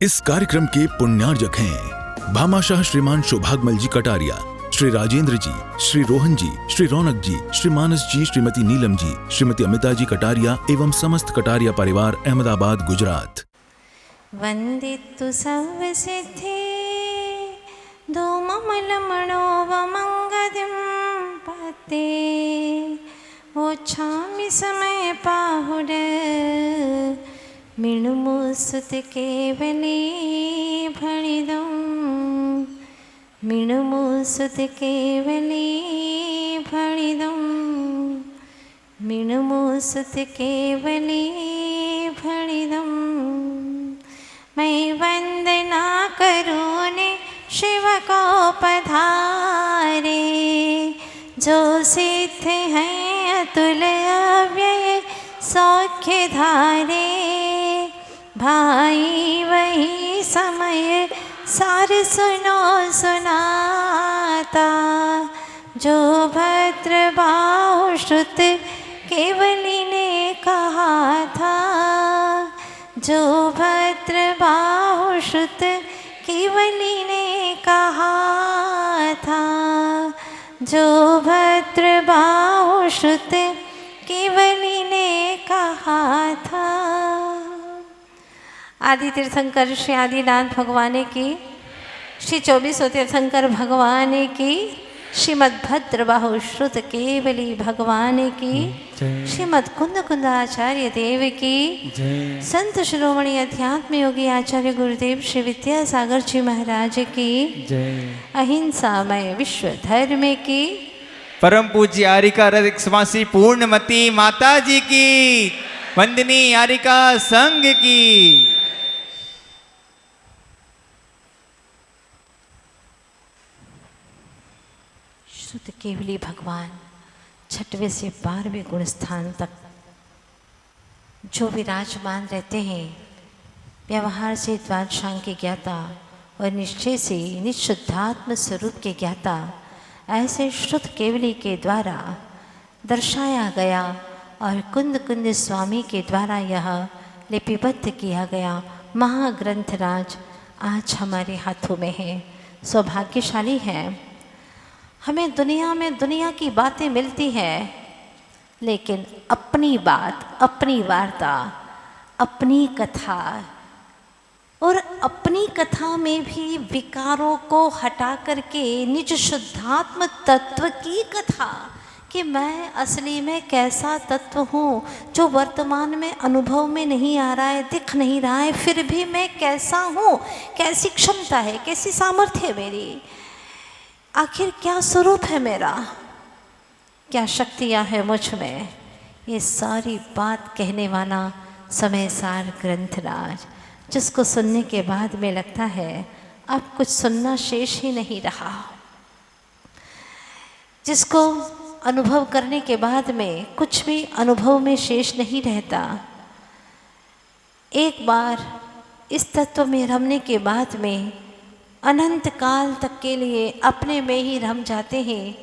इस कार्यक्रम के पुण्यार्जक हैं भामाशाह श्रीमान शोभागमल जी कटारिया, श्री राजेंद्र जी, श्री रोहन जी, श्री रौनक जी, श्री मानस जी, श्रीमती नीलम जी, श्रीमती अमिता जी कटारिया एवं समस्त कटारिया परिवार, अहमदाबाद, गुजरात। वंदितु सर्वसिद्धि धूममलमणोवमङ्गदिं पते ओछामि समय पाहुड मिणुमुसुत केवली भणिदं मिणुमुसुत केवली भणिदं मिणुमुसुत केवली भणिदं। मैं वंदना करूँ ने शिव को पधारे, जो सिद्ध हैं अतुल अव्यय सौख्य धारे। भाई वही समय सार सुनो सुनाता, जो भद्र बाहु श्रुत केवली ने कहा था, जो भद्र बाहु श्रुत केवली ने कहा था, जो भद्र बाहु श्रुत केवली ने कहा था। आदि तीर्थंकर श्री आदिनाथ भगवान की, श्री 24 तीर्थंकर भगवान की, श्रीमद् भद्र बाहु श्रुत केवली भगवान की, श्रीमद् कुंद कुंदाचार्य देव की, संत शिरोमणि अध्यात्म योगी आचार्य गुरुदेव श्री विद्यासागर जी महाराज की, अहिंसामय विश्व धर्म की, परम पूज्य आरिका रसिक समासी पूर्णमती माता जी की, वंदनी आरिका संघ की। शुद्ध केवली भगवान 6वें से 12वें गुण स्थान तक जो विराजमान रहते हैं, व्यवहार से द्वादशांग के ज्ञाता और निश्चय से निशुद्धात्म स्वरूप के ज्ञाता, ऐसे शुद्ध केवली के द्वारा दर्शाया गया और कुंद कुंद स्वामी के द्वारा यह लिपिबद्ध किया गया महाग्रंथराज आज हमारे हाथों में है। सौभाग्यशाली है। हमें दुनिया में दुनिया की बातें मिलती हैं, लेकिन अपनी बात, अपनी वार्ता, अपनी कथा और अपनी कथा में भी विकारों को हटा करके निज शुद्धात्म तत्व की कथा, कि मैं असली में कैसा तत्व हूँ जो वर्तमान में अनुभव में नहीं आ रहा है, दिख नहीं रहा है, फिर भी मैं कैसा हूँ, कैसी क्षमता है, कैसी सामर्थ्य है मेरी, आखिर क्या स्वरूप है मेरा, क्या शक्तियाँ हैं मुझ में, ये सारी बात कहने वाला समयसार ग्रंथराज, जिसको सुनने के बाद में लगता है अब कुछ सुनना शेष ही नहीं रहा, जिसको अनुभव करने के बाद में कुछ भी अनुभव में शेष नहीं रहता। एक बार इस तत्व में रमने के बाद में अनंत काल तक के लिए अपने में ही रम जाते हैं।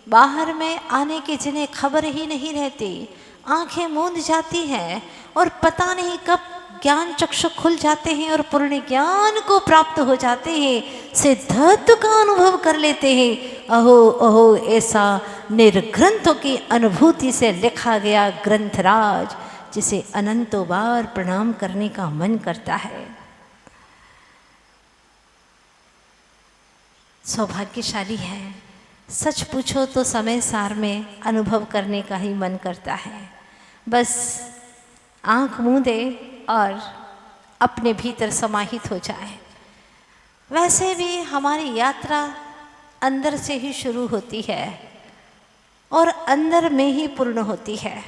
बाहर में आने की जिन्हें खबर ही नहीं रहती, आंखें मूंद जाती हैं और पता नहीं कब ज्ञान चक्षु खुल जाते हैं और पूर्ण ज्ञान को प्राप्त हो जाते हैं, सिद्धत्व का अनुभव कर लेते हैं। अहो अहो, ऐसा निर्ग्रंथों की अनुभूति से लिखा गया ग्रंथराज, जिसे अनंतों बार प्रणाम करने का मन करता है। सौभाग्यशाली है। सच पूछो तो समय सार में अनुभव करने का ही मन करता है। बस आंख मूंदे और अपने भीतर समाहित हो जाए। वैसे भी हमारी यात्रा अंदर से ही शुरू होती है और अंदर में ही पूर्ण होती है।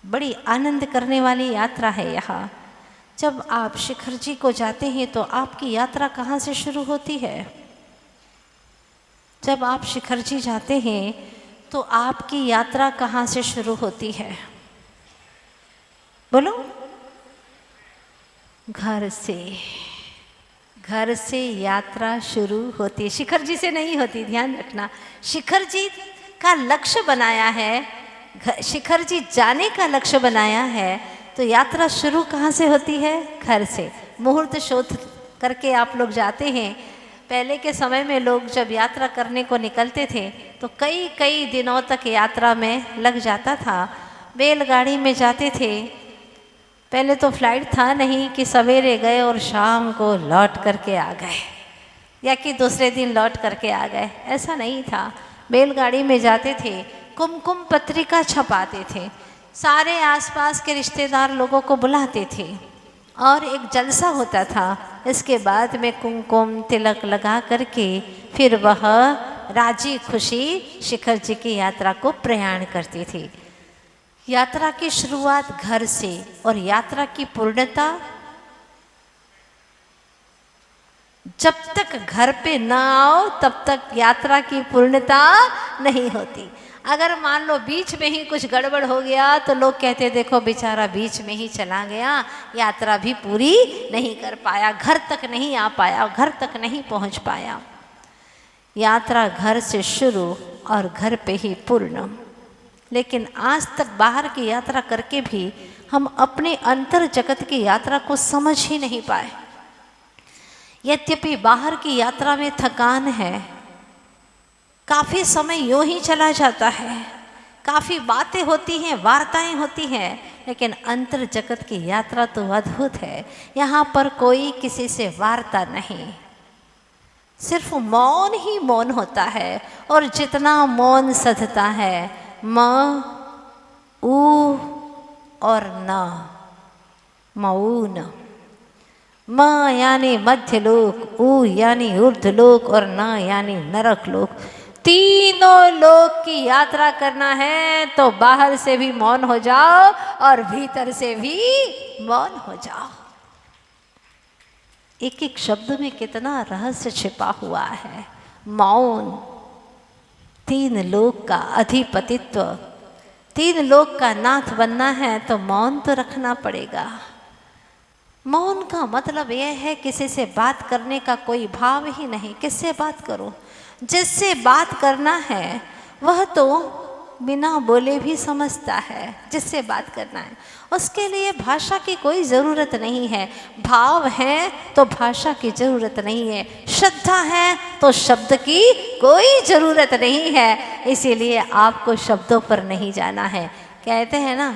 बड़ी आनंद करने वाली यात्रा है यहाँ। जब आप शिखर जी को जाते हैं तो आपकी यात्रा कहाँ से शुरू होती है? जब आप शिखर जी जाते हैं तो आपकी यात्रा कहाँ से शुरू होती है? बोलो। घर से। घर से यात्रा शुरू होती है, शिखर जी से नहीं होती, ध्यान रखना। शिखर जी का लक्ष्य बनाया है, शिखर जी जाने का लक्ष्य बनाया है, तो यात्रा शुरू कहाँ से होती है? घर से। मुहूर्त करके आप लोग जाते हैं। पहले के समय में लोग जब यात्रा करने को निकलते थे तो कई कई दिनों तक यात्रा में लग जाता था। बैलगाड़ी में जाते थे। पहले तो फ्लाइट था नहीं कि सवेरे गए और शाम को लौट करके आ गए या कि दूसरे दिन लौट करके आ गए, ऐसा नहीं था। बैलगाड़ी में जाते थे, कुमकुम पत्रिका छपाते थे, सारे आसपास के रिश्तेदार लोगों को बुलाते थे और एक जलसा होता था। इसके बाद में कुमकुम तिलक लगा करके फिर वह राजी खुशी शिखर जी की यात्रा को प्रयाण करती थी। यात्रा की शुरुआत घर से और यात्रा की पूर्णता जब तक घर पे ना आओ तब तक यात्रा की पूर्णता नहीं होती। अगर मान लो बीच में ही कुछ गड़बड़ हो गया तो लोग कहते देखो बेचारा बीच में ही चला गया, यात्रा भी पूरी नहीं कर पाया, घर तक नहीं आ पाया, घर तक नहीं पहुंच पाया। यात्रा घर से शुरू और घर पे ही पूर्ण। लेकिन आज तक बाहर की यात्रा करके भी हम अपने अंतर जगत की यात्रा को समझ ही नहीं पाए। यद्यपि बाहर की यात्रा में थकान है, काफ़ी समय यूँ ही चला जाता है, काफ़ी बातें होती हैं, वार्ताएं होती हैं, लेकिन अंतर जगत की यात्रा तो अद्भुत है। यहाँ पर कोई किसी से वार्ता नहीं, सिर्फ मौन ही मौन होता है। और जितना मौन सधता है, म ऊ और न, मऊन। म यानी मध्यलोक, ऊ यानी ऊर्ध्वलोक और न यानी नरक लोक। तीनों लोक की यात्रा करना है तो बाहर से भी मौन हो जाओ और भीतर से भी मौन हो जाओ। एक एक शब्द में कितना रहस्य छिपा हुआ है। मौन, तीन लोक का अधिपतित्व, तीन लोक का नाथ बनना है तो मौन तो रखना पड़ेगा। मौन का मतलब यह है किसी से बात करने का कोई भाव ही नहीं। किससे बात करो? जिससे बात करना है वह तो बिना बोले भी समझता है जिससे बात करना है। उसके लिए भाषा की कोई ज़रूरत नहीं है। भाव है तो भाषा की ज़रूरत नहीं है। श्रद्धा है तो शब्द की कोई ज़रूरत नहीं है। इसीलिए आपको शब्दों पर नहीं जाना है। कहते हैं ना,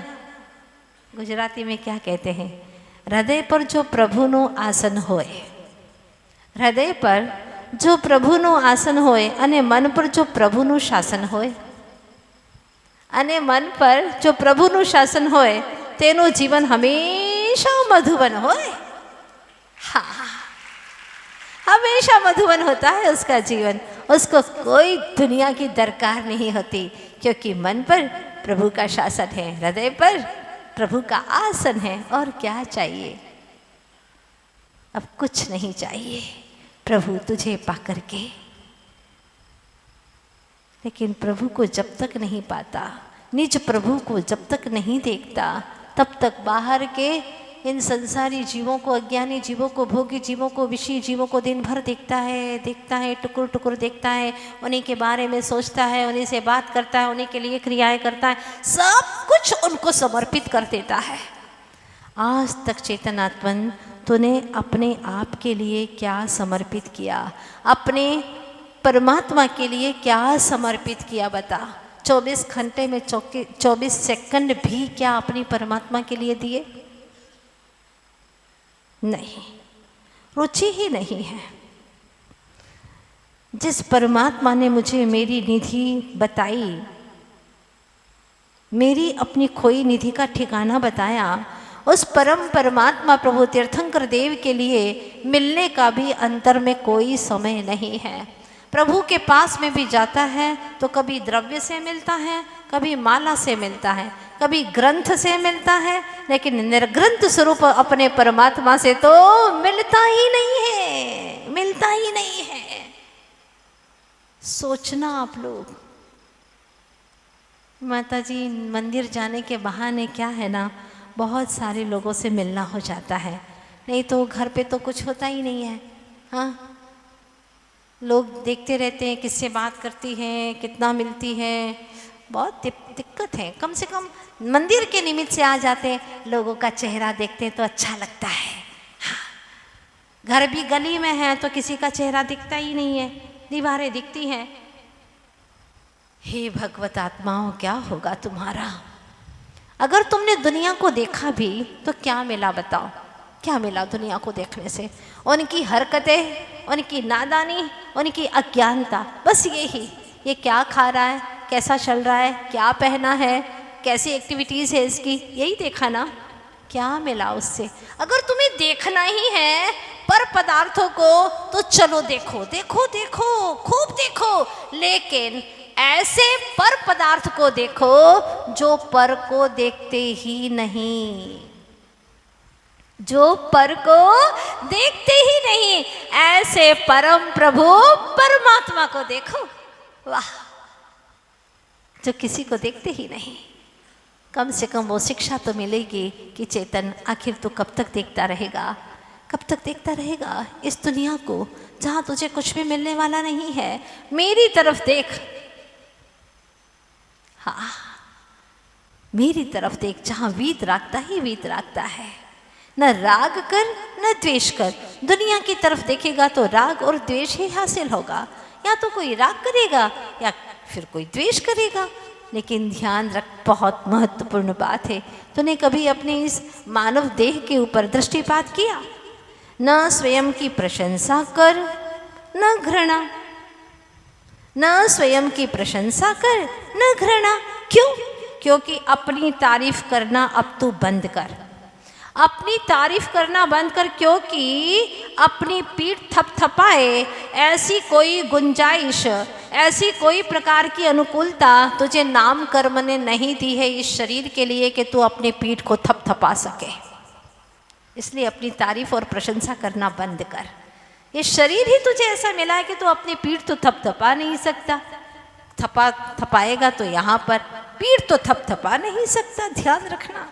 गुजराती में क्या कहते हैं, हृदय पर जो प्रभुनु आसन होए, हृदय पर जो प्रभुनु आसन होए अने मन पर जो प्रभुनु शासन होए, अने मन पर जो प्रभुनु शासन होए तेनु जीवन हमेशा मधुबन होए। हाँ, हमेशा मधुबन होता है उसका जीवन। उसको कोई दुनिया की दरकार नहीं होती, क्योंकि मन पर प्रभु का शासन है, हृदय पर प्रभु का आसन है। और क्या चाहिए? अब कुछ नहीं चाहिए प्रभु तुझे पा करके। लेकिन प्रभु को जब तक नहीं पाता, निज प्रभु को जब तक नहीं देखता, तब तक बाहर के इन संसारी जीवों को, अज्ञानी जीवों को, भोगी जीवों को, विषयी जीवों को दिन भर देखता है, टुकुर टुकुर देखता है, उन्हीं के बारे में सोचता है, उन्हीं से बात करता है, उन्हीं के लिए क्रियाएं करता है, सब कुछ उनको समर्पित कर देता है। आज तक चेतनात्मन तूने अपने आप के लिए क्या समर्पित किया? अपने परमात्मा के लिए क्या समर्पित किया? बता। 24 घंटे में 24 सेकंड भी क्या अपनी परमात्मा के लिए दिए? नहीं, रुचि ही नहीं है। जिस परमात्मा ने मुझे मेरी निधि बताई, मेरी अपनी खोई निधि का ठिकाना बताया, उस परम परमात्मा प्रभु तीर्थंकर देव के लिए मिलने का भी अंतर में कोई समय नहीं है। प्रभु के पास में भी जाता है तो कभी द्रव्य से मिलता है, कभी माला से मिलता है, कभी ग्रंथ से मिलता है, लेकिन निर्ग्रंथ स्वरूप अपने परमात्मा से तो मिलता ही नहीं है, मिलता ही नहीं है। सोचना आप लोग, माता जी मंदिर जाने के बहाने क्या है ना, बहुत सारे लोगों से मिलना हो जाता है, नहीं तो घर पे तो कुछ होता ही नहीं है। हाँ, लोग देखते रहते हैं किससे बात करती हैं, कितना मिलती है, बहुत दिक्कत है। कम से कम मंदिर के निमित्त से आ जाते हैं, लोगों का चेहरा देखते हैं तो अच्छा लगता है। हाँ, घर भी गली में है तो किसी का चेहरा दिखता ही नहीं है, दीवारें दिखती हैं। हे भगवत आत्माओं, क्या होगा तुम्हारा? अगर तुमने दुनिया को देखा भी तो क्या मिला बताओ? क्या मिला दुनिया को देखने से? उनकी हरकतें, उनकी नादानी, उनकी अज्ञानता, बस यही। ये क्या खा रहा है, कैसा चल रहा है, क्या पहना है, कैसी एक्टिविटीज़ है इसकी, यही देखा ना। क्या मिला उससे? अगर तुम्हें देखना ही है पर पदार्थों को तो चलो देखो देखो देखो, खूब देखो, लेकिन ऐसे पर पदार्थ को देखो जो पर को देखते ही नहीं, जो पर को देखते ही नहीं। ऐसे परम प्रभु परमात्मा को देखो, वाह, जो किसी को देखते ही नहीं। कम से कम वो शिक्षा तो मिलेगी कि चेतन, आखिर तू कब तक देखता रहेगा, कब तक देखता रहेगा इस दुनिया को जहाँ तुझे कुछ भी मिलने वाला नहीं है। मेरी तरफ देख, हाँ, मेरी तरफ देख, जहाँ वीत रागता ही वीत रागता है। न राग कर न द्वेष कर। दुनिया की तरफ देखेगा तो राग और द्वेष ही हासिल होगा, या तो कोई राग करेगा या फिर कोई द्वेष करेगा। लेकिन ध्यान रख, बहुत महत्वपूर्ण बात है, तूने कभी अपने इस मानव देह के ऊपर दृष्टिपात किया? न स्वयं की प्रशंसा कर न घृणा, न स्वयं की प्रशंसा कर न घृणा। क्यों? क्योंकि अपनी तारीफ करना अब तू बंद कर, अपनी तारीफ करना बंद कर, क्योंकि अपनी पीठ थपथपाए ऐसी कोई गुंजाइश, ऐसी कोई प्रकार की अनुकूलता तुझे नाम कर्म ने नहीं दी है इस शरीर के लिए कि तू अपनी पीठ को थपथपा सके। इसलिए अपनी तारीफ और प्रशंसा करना बंद कर। ये शरीर ही तुझे ऐसा मिला है कि तू अपनी पीठ तो थपथपा नहीं सकता। थपाएगा तो यहाँ पर, पीठ तो थपथपा नहीं सकता, ध्यान रखना।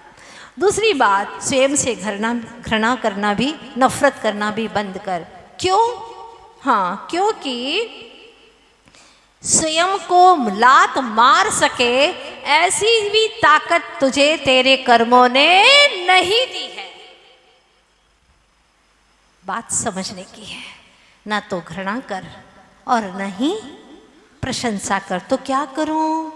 दूसरी बात, स्वयं से घृणा करना भी, नफरत करना भी बंद कर। क्यों? हाँ, क्योंकि स्वयं को लात मार सके ऐसी भी ताकत तुझे तेरे कर्मों ने नहीं दी है। बात समझने की है। ना तो घृणा कर और न ही प्रशंसा कर। तो क्या करूं?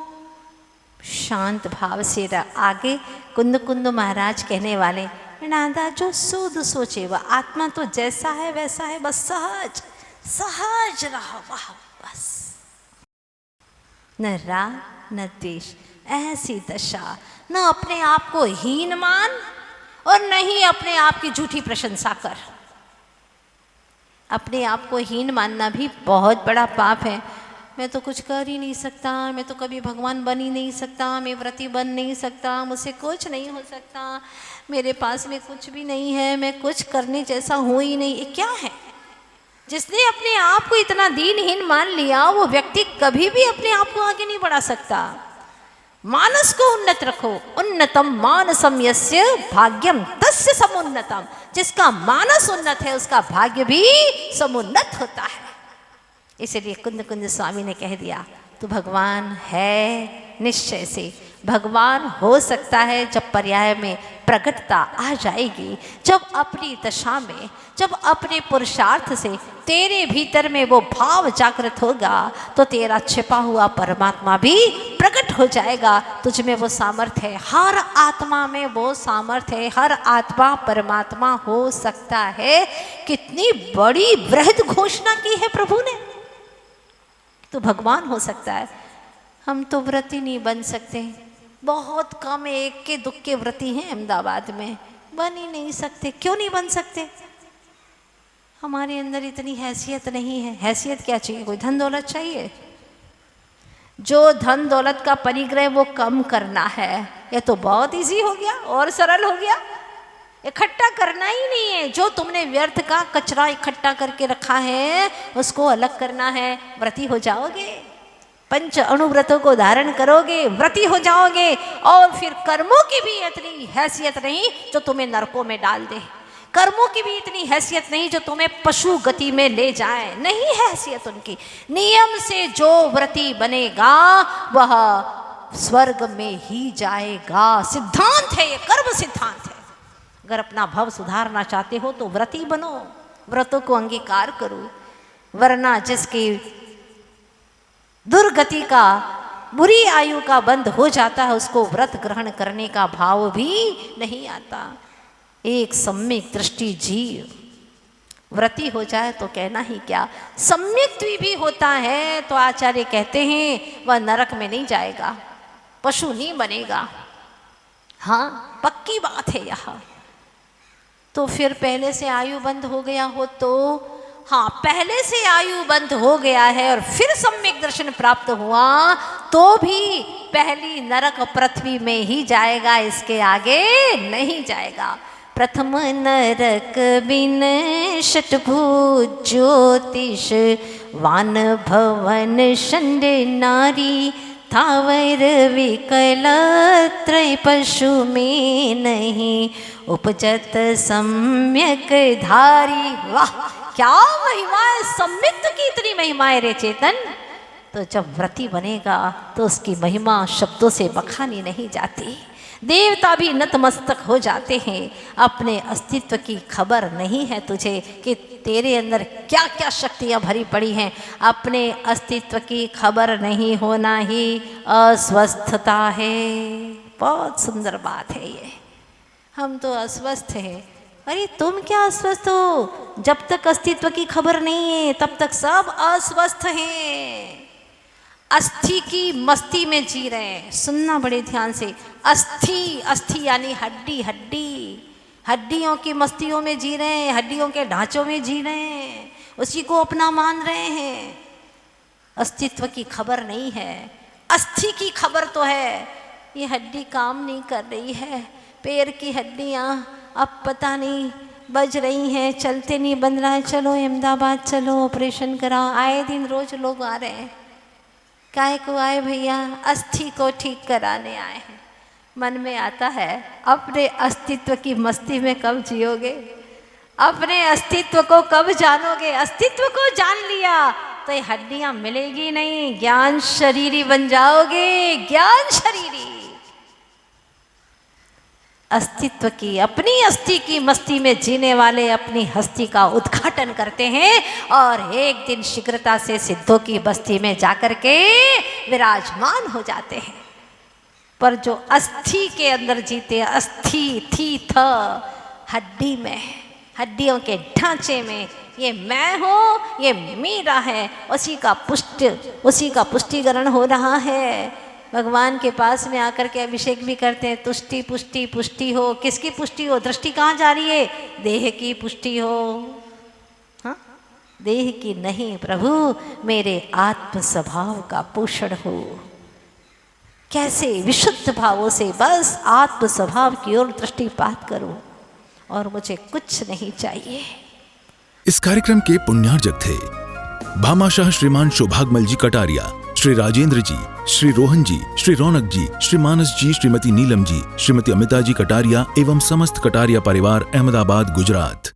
शांत भाव से आगे कुंद कुंद महाराज कहने वाले, नादा जो सूद सोचे वह आत्मा तो जैसा है वैसा है, बस सहज सहज रहो, वाह, बस। न राग न द्वेष, ऐसी दशा। न अपने आप को हीन मान और न ही अपने आप की झूठी प्रशंसा कर। अपने आप को हीन मानना भी बहुत बड़ा पाप है। मैं तो कुछ कर ही नहीं सकता, मैं तो कभी भगवान बन ही नहीं सकता, मैं व्रती बन नहीं सकता, मुझसे कुछ नहीं हो सकता, मेरे पास में कुछ भी नहीं है, मैं कुछ करने जैसा हूँ ही नहीं। ये क्या है? जिसने अपने आप को इतना दीनहीन मान लिया वो व्यक्ति कभी भी अपने आप को आगे नहीं बढ़ा सकता। मानस को उन्नत रखो। उन्नतम मानसम यस्य भाग्यम तस्य समुन्नतम। जिसका मानस उन्नत है उसका भाग्य भी समुन्नत होता है। इसलिए कुंद कुंद स्वामी ने कह दिया, तू भगवान है निश्चय से। भगवान हो सकता है जब पर्याय में प्रकटता आ जाएगी, जब अपनी दशा में, जब अपने पुरुषार्थ से तेरे भीतर में वो भाव जागृत होगा तो तेरा छिपा हुआ परमात्मा भी प्रकट हो जाएगा। तुझ में वो सामर्थ्य है, हर आत्मा में वो सामर्थ्य है, हर आत्मा परमात्मा हो सकता है। कितनी बड़ी बृहद घोषणा की है प्रभु ने। तो भगवान हो सकता है। हम तो व्रती नहीं बन सकते, बहुत कम एक के दुख के व्रती हैं अहमदाबाद में, बन ही नहीं सकते। क्यों नहीं बन सकते? हमारे अंदर इतनी हैसियत नहीं है। हैसियत क्या चाहिए? कोई धन दौलत चाहिए? जो धन दौलत का परिग्रह वो कम करना है, ये तो बहुत इजी हो गया और सरल हो गया। इकट्ठा करना ही नहीं है। जो तुमने व्यर्थ का कचरा इकट्ठा करके रखा है उसको अलग करना है, व्रती हो जाओगे। पंच अणुव्रतों को धारण करोगे, व्रती हो जाओगे। और फिर कर्मों की भी इतनी हैसियत नहीं जो तुम्हें नरकों में डाल दे, कर्मों की भी इतनी हैसियत नहीं जो तुम्हें पशु गति में ले जाए, नहीं हैसियत उनकी। नियम से जो व्रती बनेगा वह स्वर्ग में ही जाएगा। सिद्धांत है ये, कर्म सिद्धांत है। अगर अपना भव सुधारना चाहते हो तो व्रती बनो, व्रतों को अंगीकार करूं, वरना जिसकी दुर्गति का, बुरी आयु का बंध हो जाता है, उसको व्रत ग्रहण करने का भाव भी नहीं आता। एक सम्यक दृष्टि जीव व्रती हो जाए तो कहना ही क्या, सम्यक भी होता है तो आचार्य कहते हैं वह नरक में नहीं जाएगा, पशु नहीं बनेगा। हाँ, पक्की बात है यह। तो फिर पहले से आयु बंद हो गया हो तो, हाँ, पहले से आयु बंद हो गया है और फिर सम्यक दर्शन प्राप्त हुआ तो भी पहली नरक पृथ्वी में ही जाएगा, इसके आगे नहीं जाएगा। प्रथम नरक बिन षटभुज ज्योतिष वान भवन षंड नारी थावर विकल त्रय पशु में नहीं उपजत सम्यक धारी। वाह, क्या महिमा है, सम्यक की इतनी महिमा है रे चेतन। तो जब व्रती बनेगा तो उसकी महिमा शब्दों से बखानी नहीं जाती। देवता भी नतमस्तक हो जाते हैं। अपने अस्तित्व की खबर नहीं है तुझे कि तेरे अंदर क्या क्या शक्तियाँ भरी पड़ी हैं। अपने अस्तित्व की खबर नहीं होना ही अस्वस्थता है। बहुत सुंदर बात है ये। हम तो अस्वस्थ हैं। अरे तुम क्या अस्वस्थ हो? जब तक अस्तित्व की खबर नहीं है तब तक सब अस्वस्थ हैं। अस्थि की मस्ती में जी रहे हैं। सुनना बड़े ध्यान से। अस्थि, अस्थि यानी हड्डी, हड्डी, हड्डियों की मस्तियों में जी रहे हैं, हड्डियों के ढांचों में जी रहे हैं, उसी को अपना मान रहे हैं। अस्तित्व की खबर नहीं है। अस्थि की खबर तो है। ये हड्डी काम नहीं कर रही है, पैर की हड्डियाँ अब पता नहीं बज रही हैं, चलते नहीं बन रहा है, चलो अहमदाबाद चलो ऑपरेशन कराओ। आए दिन रोज लोग आ रहे हैं। काहे को आए भैया? अस्थि को ठीक कराने आए हैं। मन में आता है अपने अस्तित्व की मस्ती में कब जियोगे, अपने अस्तित्व को कब जानोगे। अस्तित्व को जान लिया तो ये हड्डियां मिलेगी नहीं, ज्ञान शरीरी बन जाओगे, ज्ञान शरीरी। अस्तित्व की, अपनी अस्थि की मस्ती में जीने वाले अपनी हस्ती का उद्घाटन करते हैं और एक दिन शीघ्रता से सिद्धों की बस्ती में जाकर के विराजमान हो जाते हैं। पर जो अस्थि के अंदर जीते, अस्थि थी थ हड्डी में, हड्डियों के ढांचे में, ये मैं हूँ, ये मेरा है, उसी का पुष्टिकरण हो रहा है। भगवान के पास में आकर के अभिषेक भी करते हैं। तुष्टि पुष्टि, पुष्टि हो। किसकी पुष्टि हो? दृष्टि कहाँ जा रही है? देह की पुष्टि हो। हाँ, देह की नहीं प्रभु, मेरे आत्म स्वभाव का पोषण हो। कैसे? विशुद्ध भावों से बस आत्म स्वभाव की ओर दृष्टिपात करूं और मुझे कुछ नहीं चाहिए। इस कार्यक्रम के पुण्यार्जक थे भामाशाह श्रीमान सौभाग्यमल जी कटारिया, श्री राजेंद्र जी, श्री रोहन जी, श्री रौनक जी, श्री मानस जी, श्रीमती नीलम जी, श्रीमती अमिता जी कटारिया एवं समस्त कटारिया परिवार, अहमदाबाद, गुजरात।